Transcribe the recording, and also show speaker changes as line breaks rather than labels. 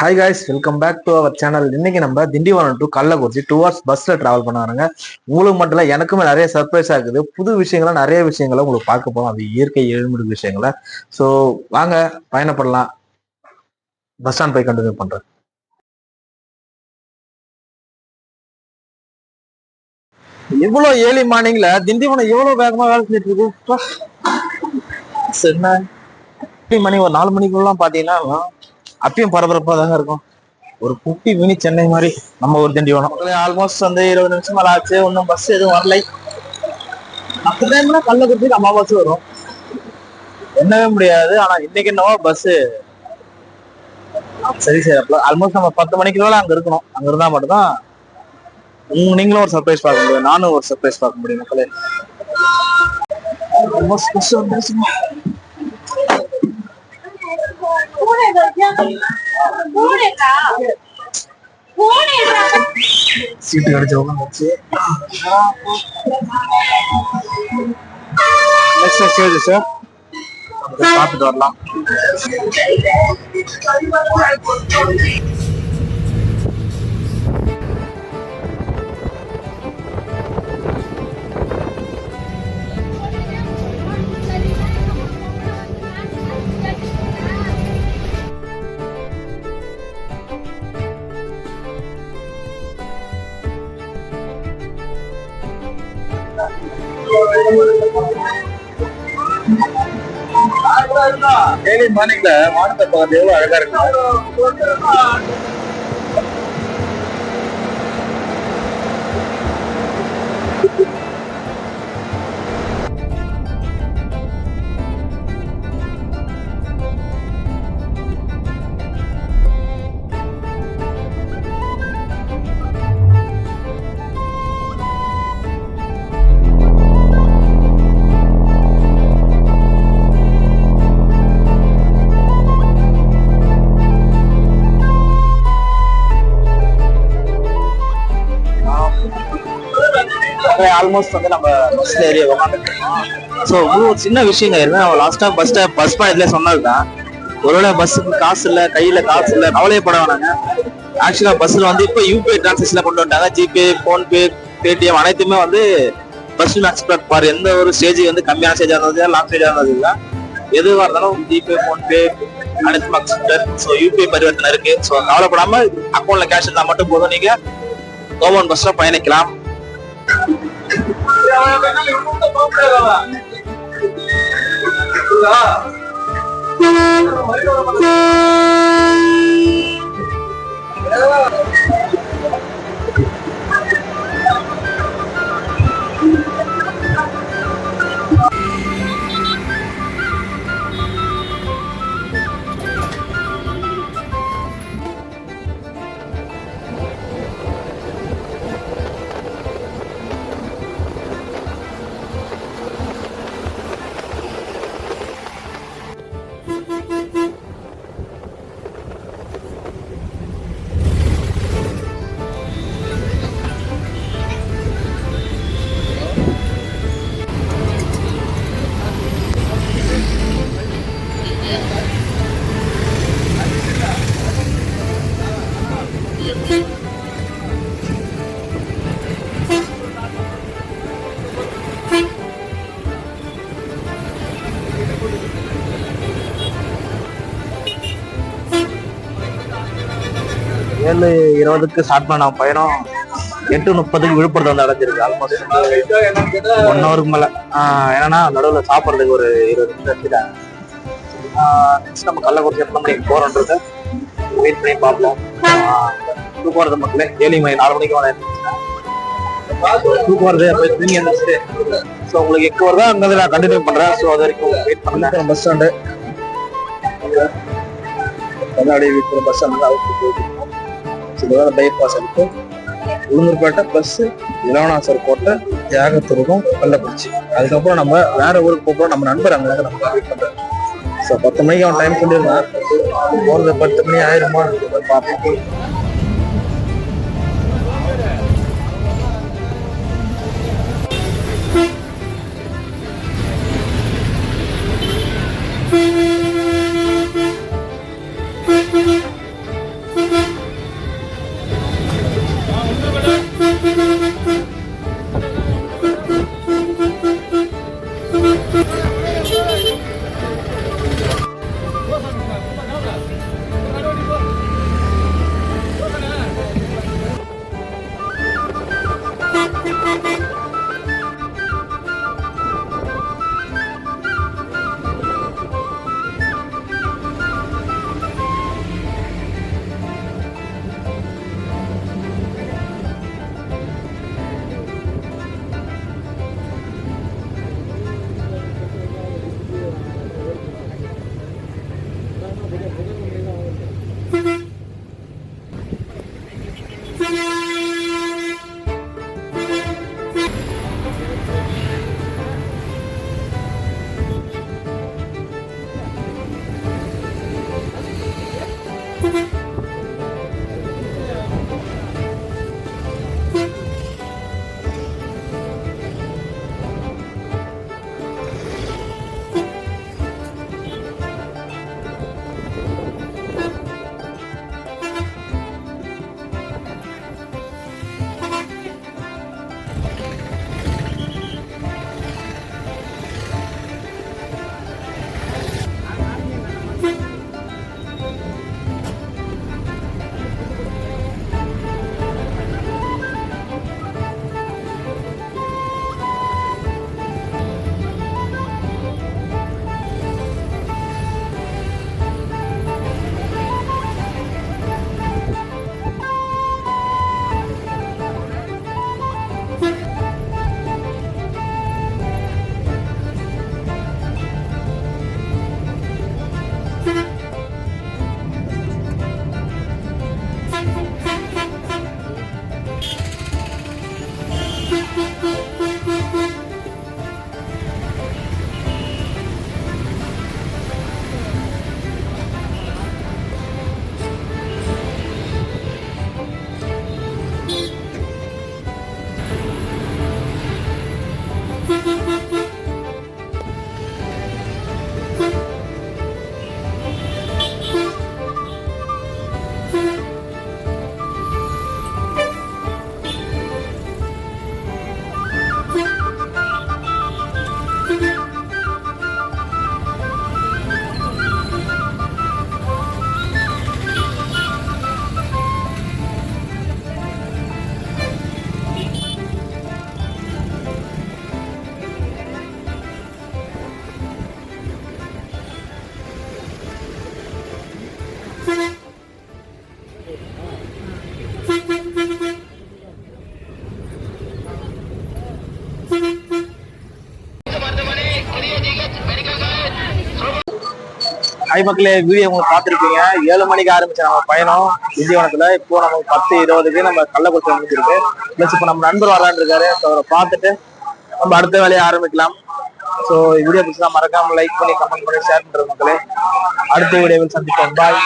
Hi guys, welcome back to our channel. இன்னைக்கு நம்ம Tindivanam to Kallakurichi 2 hours பஸ்ல டிராவல் பண்ண வராங்க. உங்களுக்கு மட்டும் இல்ல, எனக்குமே நிறைய சர்ப்ரைஸா இருக்குது. புது விஷயங்களா நிறைய விஷயங்களை உங்களுக்கு பார்க்க போறோம். அது இயற்கை எழுமிடு விஷயங்களை. ஸோ வாங்க பயணப்படலாம். பஸ் ஸ்டாண்ட் போய் கண்டினியூ பண்றேன். இவ்வளவு ஏர்லி மார்னிங்ல திண்டிவனம் எவ்வளவு வேகமா வேலை செஞ்சுட்டு இருக்கு. மணி ஒரு 4 மணிக்குலாம் பாத்தீங்கன்னா அப்பயும் பரபரப்பா தாங்க இருக்கும். ஒரு குட்டி மினி சென்னை மாதிரி நம்ம ஒரு திண்டிவனம். ஆல்மோஸ்ட் 20 நிமிஷம் மேல ஆச்சு, ஒன்றும் பஸ் எதுவும் வரலை. மற்ற டைம்ல கள்ளக்குறிச்சிக்கு அம்மா பஸ் வரும், என்னவே முடியாது. ஆனா இன்னைக்கு என்னவோ பஸ் சரி ஆல்மோஸ்ட் நம்ம 10 மணிக்குள்ள அங்க இருக்கணும். அங்க இருந்தா மட்டும்தான் நீங்களும் ஒரு சர்ப்ரைஸ் பார்க்க முடியும், நானும் ஒரு சர்ப்ரைஸ் பார்க்க முடியும். மக்களே சீட்டு கிடைச்சவங்க சார் பார்த்துட்டு வரலாம். டெய்லி மார்னிங்ல வானத்தை பார்த்து எவ்வளவு அழகா இருக்கு. ஆல்மோஸ்ட் வந்து நம்ம பஸ்ல ஏறி உட்காந்துருக்கோம். ஸோ ஒரு சின்ன விஷயங்க இருக்கு. நம்ம லாஸ்டா பஸ் பயணத்துல சொன்னதுதான், ஒருவேளை பஸ்ஸுக்கு காசு இல்லை, கையில காசு இல்லை, கவலையப்பட வேணாங்க. ஆக்சுவலா பஸ்ல வந்து இப்போ யூபிஐ டிரான்சாக்ஷன்ல கொண்டு வந்துட்டாங்க. ஜிபே, போன்பே, பேடிஎம் அனைத்துமே வந்து பஸ் மேக்ஸ் பார் எந்த ஒரு ஸ்டேஜ் வந்து கம்மியான ஸ்டேஜா இருந்தது, லாங் ஸ்டேஜா இருந்தது இல்லை, எதுவாக இருந்தாலும் ஜிபே, போன்பே அனைத்தும் அக்செப்டட். ஸோ யூபிஐ பரிவர்த்தனை இருக்கு. ஸோ கவலைப்படாம அக்கௌண்ட்ல கேஷ் இருந்தா மட்டும் போதும், நீங்க கவர்மெண்ட் பஸ்ல பயணிக்கலாம். ஏழு 20க்கு ஸ்டார்ட் பண்ண பயணம் 8:30 விழுப்புரத்தை வந்து அடைஞ்சிருக்கு. ஆல்மோஸ்ட் 1 ஹவருக்கு மேல. ஏன்னா நடுவில் சாப்பிட்றதுக்கு ஒரு 20 நிமிஷம் எடுத்துட்டாங்க. நெக்ஸ்ட் நம்ம கள்ளக்குறிச்சி எத்தனை மணிக்கு போறோன்றத வெயிட் பண்ணி பார்ப்போம். தூக்குறது மக்களே ஏழு மணி 4 மணிக்கு மேலே தூக்குறது போய் தூங்கி இருந்துச்சு. ஸோ உங்களுக்கு எக்கு வருதா அங்கே நான் கண்டினியூ பண்றேன். ஸோ அது வரைக்கும் வெயிட் பண்ணல. Bus stand bus stand out போகுது. பைபாஸ் இருக்கு, உளுந்தூர்பேட்டை பிளஸ் இளவனாசர் கோட்டை, தியாகத்துருகம், கள்ளக்குறிச்சி. அதுக்கப்புறம் நம்ம வேற ஊருக்கு போகிறோம். நம்ம நண்பர் அங்கே நம்ம வெயிட் பண்றேன். ஸோ 10 மணிக்கு அவன் டைம் சொல்லியிருந்தான். போகிறது 10 மணி ஆயிருமா பார்ப்போம். ஹை மக்களே, வீடியோ உங்களுக்கு பார்த்துருப்பீங்க. 7 மணிக்கு ஆரம்பிச்ச நம்ம பயணம் திண்டிவனத்துல. இப்போ நமக்கு 10:20க்கு நம்ம கள்ளக்குறிச்சி முடிஞ்சிருக்கு. பிளஸ் இப்போ நம்ம நண்பர் வரலான்னு இருக்காரு. ஸோ அவரை பார்த்துட்டு நம்ம அடுத்த வேலையை ஆரம்பிக்கலாம். ஸோ வீடியோ பிடிச்சா மறக்காம லைக் பண்ணி கமெண்ட் பண்ணி ஷேர் பண்றது மக்களே. அடுத்த வீடியோவில் சந்திப்போம். பாய்.